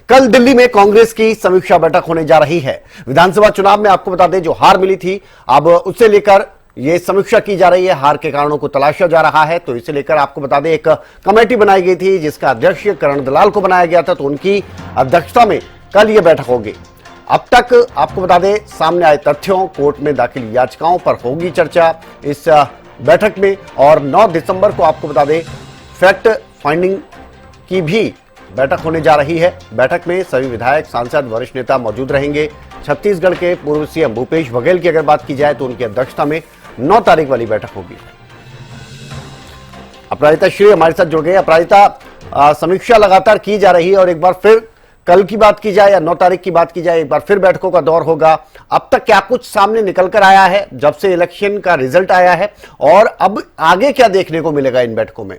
कल दिल्ली में कांग्रेस की समीक्षा बैठक होने जा रही है। विधानसभा चुनाव में आपको बता दें जो हार मिली थी, अब उससे लेकर यह समीक्षा की जा रही है, हार के कारणों को तलाशा जा रहा है। तो इसे लेकर आपको बता दें एक कमेटी बनाई गई थी जिसका अध्यक्ष करण दलाल को बनाया गया था, तो उनकी अध्यक्षता में कल यह बैठक होगी। अब तक आपको बता दें सामने आए तथ्यों, कोर्ट में दाखिल याचिकाओं पर होगी चर्चा इस बैठक में, और 9 दिसंबर को आपको बता दें फैक्ट फाइंडिंग की भी बैठक होने जा रही है। बैठक में सभी विधायक, सांसद, वरिष्ठ नेता मौजूद रहेंगे। छत्तीसगढ़ के पूर्व सीएम भूपेश बघेल की अगर बात की जाए तो उनकी अध्यक्षता में 9 तारीख वाली बैठक होगी। अपराजिता श्री हमारे साथ जुड़ गए। अपराजिता, समीक्षा लगातार की जा रही है और एक बार फिर कल की बात की जाए या 9 तारीख की बात की जाए, एक बार फिर बैठकों का दौर होगा। अब तक क्या कुछ सामने निकल कर आया है जब से इलेक्शन का रिजल्ट आया है, और अब आगे क्या देखने को मिलेगा इन बैठकों में?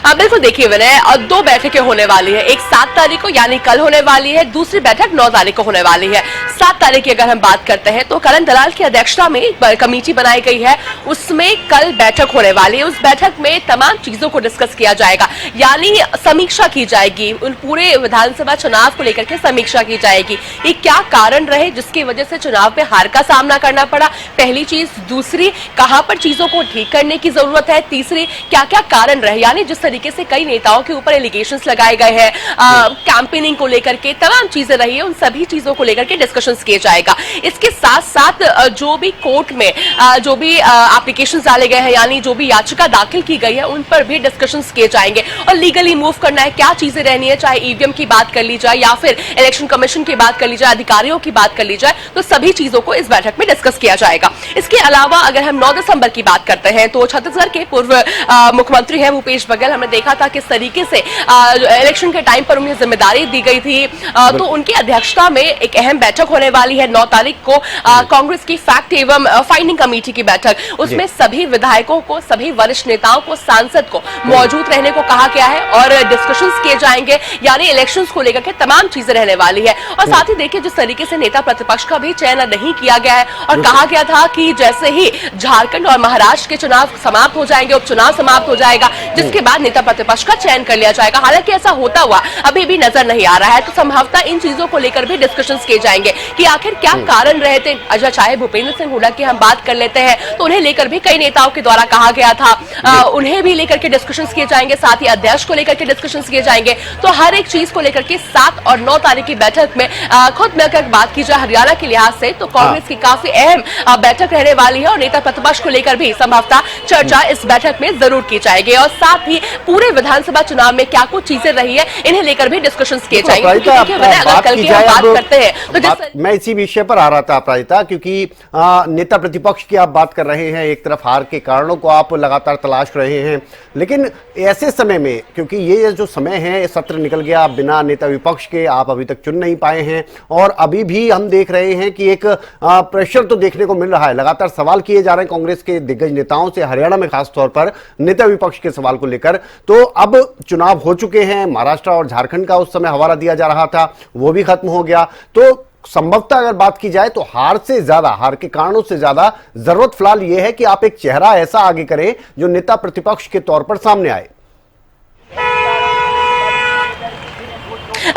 बिल्कुल, देखिए विनय, 2 बैठकें होने वाली है। एक 7 तारीख को यानी कल होने वाली है, दूसरी बैठक 9 तारीख को होने वाली है। 7 तारीख की अगर हम बात करते हैं तो करण दलाल की अध्यक्षता में एक कमेटी बनाई गई है, उसमें कल बैठक होने वाली है। उस बैठक में तमाम चीजों को डिस्कस किया जाएगा, यानी समीक्षा की जाएगी, उन पूरे विधानसभा चुनाव को लेकर के समीक्षा की जाएगी। ये क्या कारण रहे जिसकी वजह से चुनाव में हार का सामना करना पड़ा, पहली चीज। दूसरी, कहां पर चीजों को ठीक करने की जरूरत है। तीसरी, क्या क्या कारण रहे, यानी जिस तरीके से कई नेताओं के ऊपर एलिगेशंस लगाए गए हैं, कैंपेनिंग को लेकर के तमाम चीजें रही है, उन सभी चीजों को लेकर के डिस्कशंस किए जाएगा। इसके साथ साथ जो भी कोर्ट में जो भी एप्लीकेशंस डाले गए हैं, यानी जो भी याचिका दाखिल की गई है, उन पर भी डिस्कशंस किए जाएंगे। और लीगली मूव करना है, क्या चीजें रहनी है, चाहे ईवीएम की बात कर ली जाए या फिर इलेक्शन कमीशन की बात कर ली जाए, अधिकारियों की बात कर ली जाए, तो सभी चीजों को इस बैठक में डिस्कस किया जाएगा। इसके अलावा अगर हम 9 दिसंबर की बात करते हैं तो छत्तीसगढ़ के पूर्व मुख्यमंत्री हैं भूपेश बघेल, हमने देखा था किस तरीके से इलेक्शन के टाइम पर उन्हें जिम्मेदारी दी गई थी, तो उनकी अध्यक्षता में एक अहम बैठक होने वाली है 9 तारीख को, कांग्रेस की फैक्ट एवं फाइंडिंग कमेटी की बैठक। उसमें सभी विधायकों को, सभी वरिष्ठ नेताओं को, सांसद को मौजूद रहने को कहा गया है और डिस्कशंस किए जाएंगे, यानी इलेक्शंस को लेकर के तमाम चीजें रहने वाली है। और साथ ही देखिए जिस तरीके से नेता प्रतिपक्ष का भी चयन नहीं किया गया है, और कहा गया था कि जैसे ही झारखंड और महाराष्ट्र के चुनाव समाप्त हो जाएंगे, उपचुनाव समाप्त हो जाएगा, जिसके बाद नेता प्रतिपक्ष का चयन कर लिया जाएगा। हालांकि ऐसा होता हुआ अभी भी नजर नहीं आ रहा है, तो संभवतः इन चीजों को लेकर भी डिस्कशंस किए जाएंगे कि आखिर क्या कारण रहे थे। अच्छा, चाहे भूपेंद्र सिंह हुड्डा की हम बात कर लेते हैं तो उन्हें लेकर भी कई नेताओं के द्वारा कहा गया था, उन्हें भी लेकर के डिस्कशंस किए जाएंगे, साथ ही अध्यक्ष को लेकर के डिस्कशंस किए जाएंगे। तो हर एक चीज को लेकर के 7 और 9 तारीख की बैठक में खुद मिलकर बात की जाए हरियाणा के लिहाज से, तो कांग्रेस की काफी अहम बैठक रहने वाली है और नेता प्रतिपक्ष को लेकर भी संभवतः चर्चा इस बैठक में जरूर की जाएगी। और साथ ही पूरे विधानसभा चुनाव में क्या कुछ चीजें रही है, इन्हें लेकर भी डिस्कशंस किए जाएंगे। अगर कल की हम बात करते हैं तो मैं इसी विषय पर आ रहा था अपराजिता, क्योंकि नेता प्रतिपक्ष की आप बात कर रहे हैं, एक तरफ हार के कारणों को आप लगातार तलाश रहे हैं, लेकिन ऐसे समय में, क्योंकि ये जो समय है, सत्र निकल गया बिना नेता विपक्ष के, आप अभी तक चुन नहीं पाए हैं, और अभी भी हम देख रहे हैं कि एक प्रेशर तो देखने को मिल रहा है, लगातार सवाल किए जा रहे हैं कांग्रेस के दिग्गज नेताओं से, हरियाणा में खासतौर पर नेता विपक्ष के सवाल को लेकर। तो अब चुनाव हो चुके हैं, महाराष्ट्र और झारखंड का उस समय हवाला दिया जा रहा था, वो भी खत्म हो गया, तो संभवतः अगर बात की जाए तो हार से ज्यादा, हार के कारणों से ज्यादा जरूरत फिलहाल यह है कि आप एक चेहरा ऐसा आगे करें जो नेता प्रतिपक्ष के तौर पर सामने आए।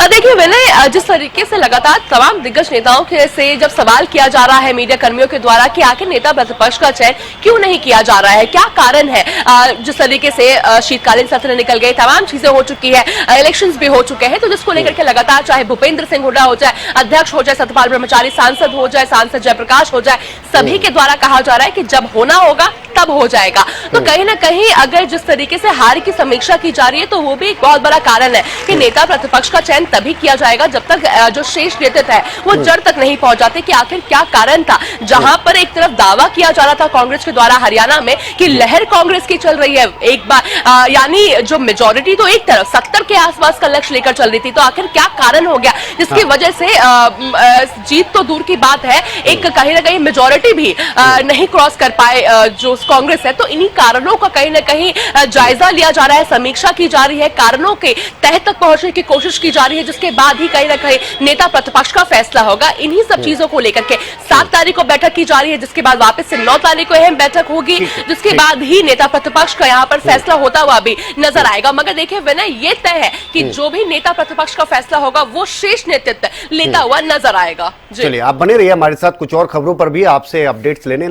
देखिए विनय, जिस तरीके से लगातार तमाम दिग्गज नेताओं के से जब सवाल किया जा रहा है मीडिया कर्मियों के द्वारा कि आखिर नेता प्रतिपक्ष का चयन क्यों नहीं किया जा रहा है, क्या कारण है, जिस तरीके से शीतकालीन सत्र निकल गए, तमाम चीजें हो चुकी है, इलेक्शंस भी हो चुके हैं, तो जिसको लेकर के लगातार चाहे भूपेंद्र सिंह हुड्डा हो जाए, अध्यक्ष हो जाए सतपाल ब्रह्मचारी, सांसद हो जाए, सांसद जयप्रकाश हो जाए, सभी के द्वारा कहा जा रहा है कि जब होना होगा तब हो जाएगा। तो कहीं ना कहीं अगर जिस तरीके से हार की समीक्षा की जा रही है तो वो भी एक बहुत बड़ा कारण है कि नेता प्रतिपक्ष का चयन तभी किया जाएगा जब तक जो शेष नेतृत्व है वो जड़ तक नहीं पहुंच जाते कि आखिर क्या कारण था। जहां पर एक तरफ दावा किया जा रहा था कांग्रेस के द्वारा हरियाणा में कि लहर कांग्रेस की चल रही है, एक बार यानी जो मेजोरिटी तो एक तरफ 70 के आसपास का लक्ष्य लेकर चल रही थी, तो आखिर क्या कारण हो गया जिसकी वजह से जीत तो दूर की बात है, एक कहीं ना कहीं मेजोरिटी भी नहीं क्रॉस कर पाए जो कांग्रेस है। तो इन्हीं कारणों का कहीं ना कहीं जायजा लिया जा रहा है, समीक्षा की जा रही है, कारणों के तह तक पहुंचने की कोशिश की जा रही है, जिस उसके बाद ही कहीं ना कहीं नेता प्रतिपक्ष का फैसला होगा। इन्हीं सब चीजों को लेकर के 7 तारीख को बैठक की जा रही है, जिसके बाद वापस से 9 तारीख को अहम बैठक होगी, जिसके बाद ही नेता प्रतिपक्ष का यहाँ पर फैसला होता हुआ भी नजर आएगा। मगर देखिए विनय, ये तय है कि जो भी नेता प्रतिपक्ष का फैसला होगा वो शीर्ष नेतृत्व लेता हुआ नजर आएगा। चलिए आप बने रहिए हमारे साथ, कुछ और खबरों पर भी आपसे अपडेट्स लेने